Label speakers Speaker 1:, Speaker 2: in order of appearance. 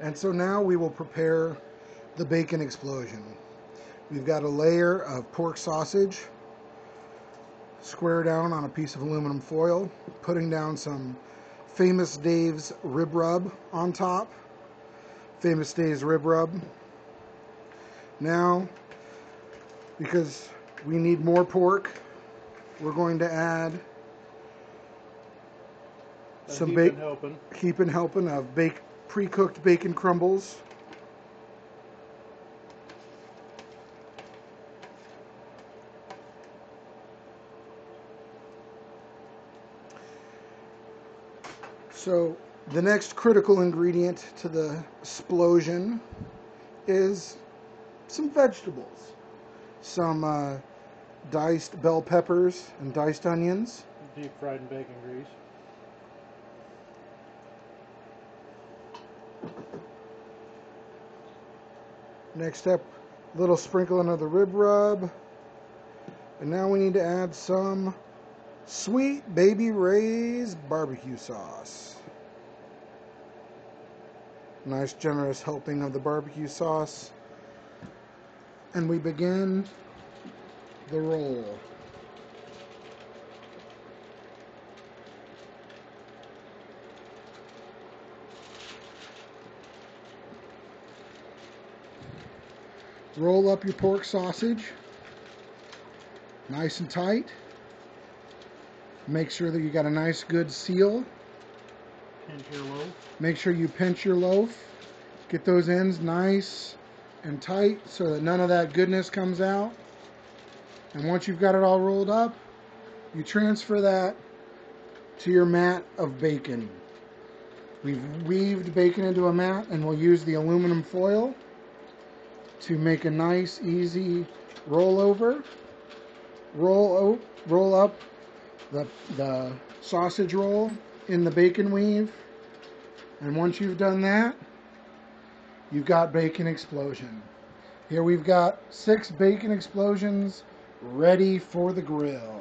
Speaker 1: And so now we will prepare the bacon explosion. We've got a layer of pork sausage, square down on a piece of aluminum foil, putting down some Famous Dave's rib rub on top. Famous Dave's rib rub. Now, because we need more pork, we're going to add some heaping helping of pre-cooked bacon crumbles. So the next critical ingredient to the splosion is some vegetables. Some diced bell peppers and diced onions.
Speaker 2: Deep fried in bacon grease.
Speaker 1: Next up, a little sprinkling of the rib rub. And now we need to add some Sweet Baby Ray's barbecue sauce. Nice generous helping of the barbecue sauce. And we begin the roll. Roll up your pork sausage, nice and tight. Make sure that you got a nice good seal.
Speaker 2: Pinch your loaf.
Speaker 1: Make sure you pinch your loaf. Get those ends nice and tight so that none of that goodness comes out. And once you've got it all rolled up, you transfer that to your mat of bacon. We've weaved bacon into a mat, and we'll use the aluminum foil to make a nice, easy rollover. Roll up the sausage roll in the bacon weave. And once you've done that, you've got bacon explosion. Here we've got 6 bacon explosions ready for the grill.